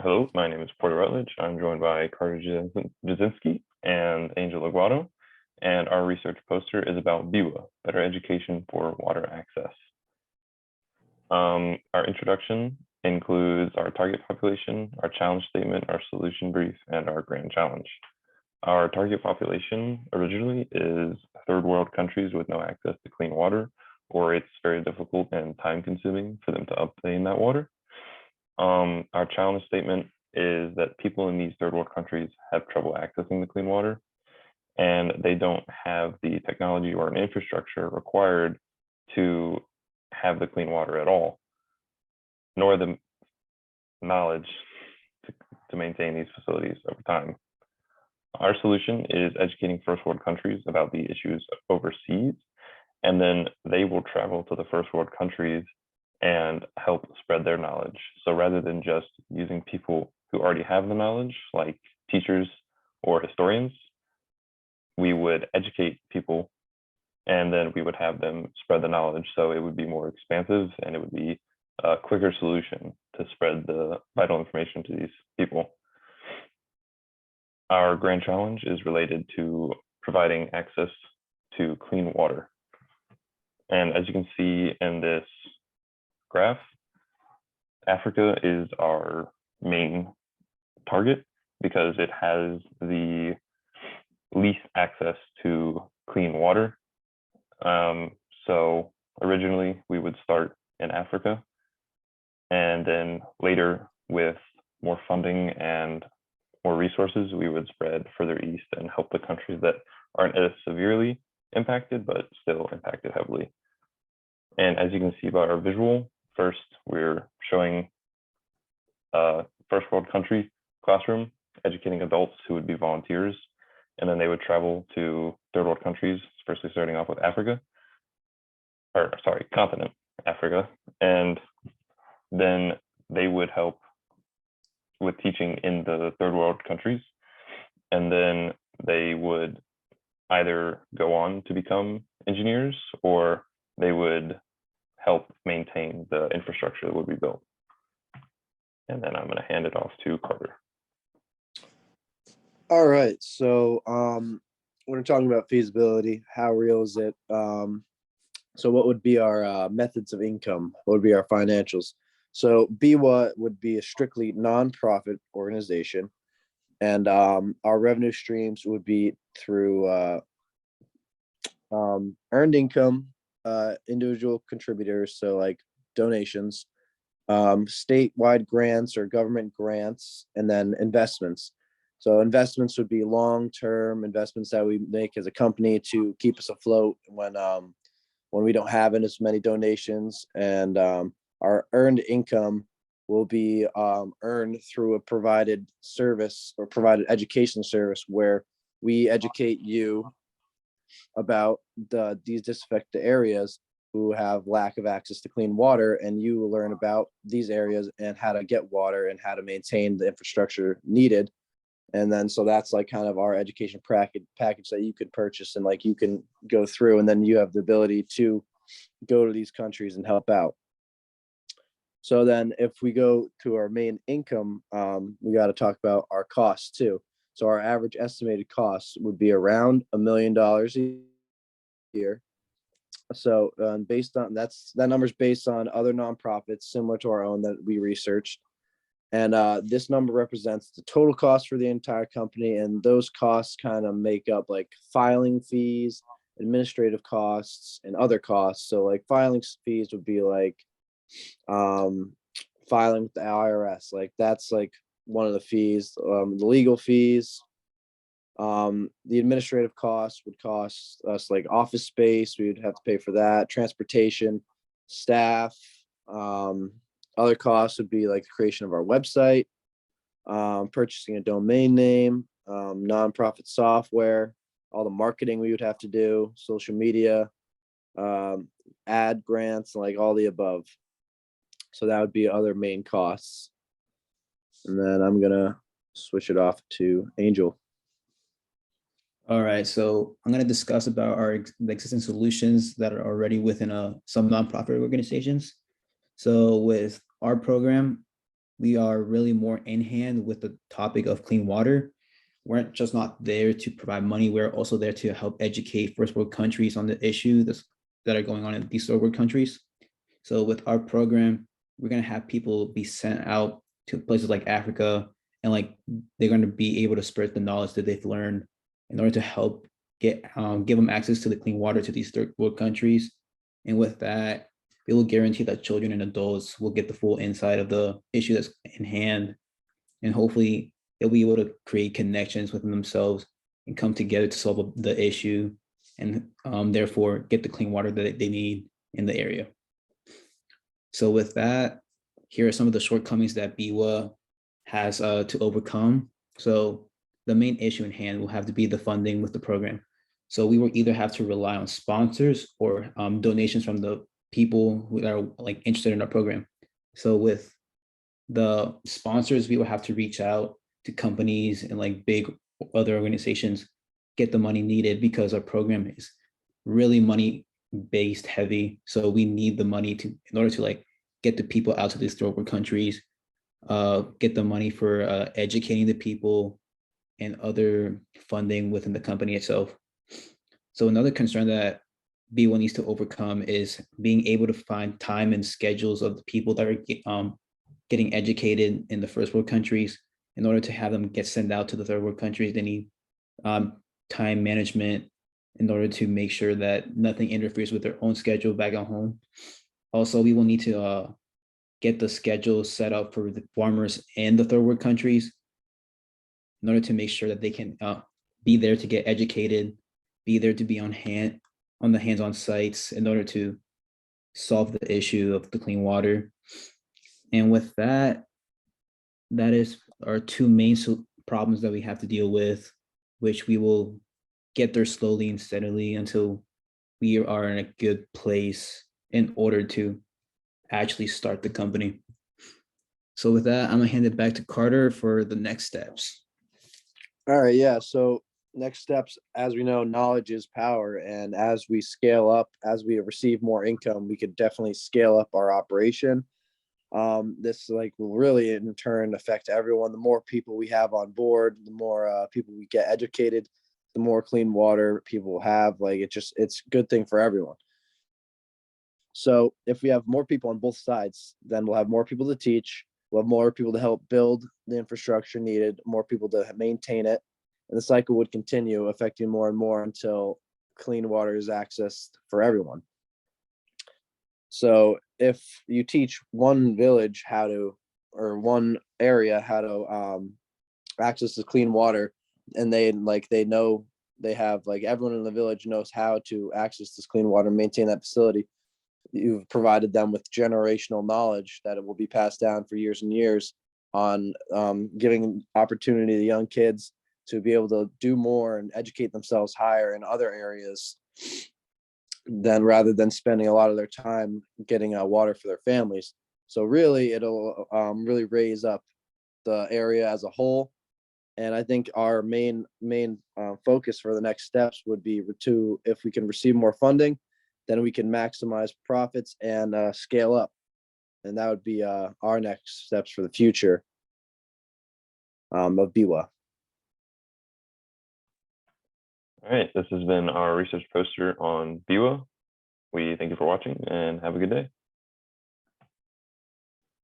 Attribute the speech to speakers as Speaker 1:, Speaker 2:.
Speaker 1: Hello, my name is Porter Rutledge. I'm joined by Carter Jasinski and Angel Aguado, and our research poster is about BIWA, Better Education for Water Access. Our introduction includes our target population, our challenge statement, our solution brief, and our grand challenge. Our target population originally is third world countries with no access to clean water, or it's very difficult and time consuming for them to obtain that water. Our challenge statement is that people in these third world countries have trouble accessing the clean water, and they don't have the technology or an infrastructure required to have the clean water at all, nor the knowledge to maintain these facilities over time. Our solution is educating first world countries about the issues overseas, and then they will travel to the first world countries and help spread their knowledge. So rather than just using people who already have the knowledge, like teachers or historians, we would educate people and then we would have them spread the knowledge. So it would be more expansive and it would be a quicker solution to spread the vital information to these people. Our grand challenge is related to providing access to clean water. And as you can see in this graph, Africa is our main target because it has the least access to clean water. So originally we would start in Africa, and then later with more funding and more resources, we would spread further east and help the countries that aren't as severely impacted, but still impacted heavily. And as you can see by our visual, first, we're showing a first world country classroom, educating adults who would be volunteers, and then they would travel to third world countries, firstly starting off with continent Africa, and then they would help with teaching in the third world countries, and then they would either go on to become engineers or they would help maintain the infrastructure that would be built. And then I'm going to hand it off to Carter.
Speaker 2: All right, so we're talking about feasibility. How real is it? So what would be our methods of income? What would be our financials? So BIWA would be a strictly nonprofit organization, and our revenue streams would be through earned income, individual contributors, so like donations, statewide grants or government grants, and then investments. So investments would be long-term investments that we make as a company to keep us afloat when we don't have as many donations. And our earned income will be earned through a provided service or provided education service where we educate you about these disaffected areas who have lack of access to clean water, and you will learn about these areas and how to get water and how to maintain the infrastructure needed. And then so that's like kind of our education package that you could purchase and like you can go through, and then you have the ability to go to these countries and help out. So then if we go to our main income, we got to talk about our costs too. So our average estimated costs would be around $1 million a year. So based on that number's based on other nonprofits similar to our own that we researched. And this number represents the total cost for the entire company. And those costs kind of make up like filing fees, administrative costs, and other costs. So like filing fees would be like filing with the IRS. Like that's like one of the fees, the legal fees. The administrative costs would cost us like office space. We would have to pay for that, transportation, staff. Other costs would be like the creation of our website, purchasing a domain name, nonprofit software, all the marketing we would have to do, social media, ad grants, like all the above. So that would be other main costs. And then I'm going to switch it off to Angel.
Speaker 3: All right, so I'm going to discuss about the existing solutions that are already within some nonprofit organizations. So with our program, we are really more in hand with the topic of clean water. We're just not there to provide money. We're also there to help educate first world countries on the issues that are going on in these third world countries. So with our program, we're going to have people be sent out to places like Africa, and like they're going to be able to spread the knowledge that they've learned in order to help give them access to the clean water to these third world countries. And with that, it will guarantee that children and adults will get the full insight of the issue that's in hand. And hopefully they'll be able to create connections within themselves and come together to solve the issue, and therefore get the clean water that they need in the area. So with that, here are some of the shortcomings that BWA has to overcome. So the main issue in hand will have to be the funding with the program. So we will either have to rely on sponsors or donations from the people who are like interested in our program. So with the sponsors, we will have to reach out to companies and like big other organizations, get the money needed, because our program is really money based heavy. So we need the money in order to like get the people out to these third world countries, get the money for educating the people, and other funding within the company itself. So another concern that BWA needs to overcome is being able to find time and schedules of the people that are getting educated in the first world countries. In order to have them get sent out to the third world countries, they need time management in order to make sure that nothing interferes with their own schedule back at home. Also, we will need to get the schedule set up for the farmers in the third world countries in order to make sure that they can be there to get educated, be there to be on the hands-on sites in order to solve the issue of the clean water. And with that, that is our two main problems that we have to deal with, which we will get there slowly and steadily until we are in a good place in order to actually start the company. So with that, I'm gonna hand it back to Carter for the next steps.
Speaker 2: All right, yeah. So next steps, as we know, knowledge is power. And as we scale up, as we receive more income, we could definitely scale up our operation. This like will really in turn affect everyone. The more people we have on board, the more people we get educated, the more clean water people will have. Like it's a good thing for everyone. So if we have more people on both sides, then we'll have more people to teach. We'll have more people to help build the infrastructure needed, more people to maintain it. And the cycle would continue, affecting more and more until clean water is accessed for everyone. So if you teach one village how to, or one area how to access the clean water, and they know they have like everyone in the village knows how to access this clean water, maintain that facility, you've provided them with generational knowledge that it will be passed down for years and years on giving opportunity to young kids to be able to do more and educate themselves higher in other areas, then rather than spending a lot of their time getting water for their families. So really, it'll really raise up the area as a whole. And I think our main focus for the next steps would be to, if we can receive more funding, then we can maximize profits and scale up. And that would be our next steps for the future of BWA.
Speaker 1: All right, this has been our research poster on BWA. We thank you for watching and have a good day.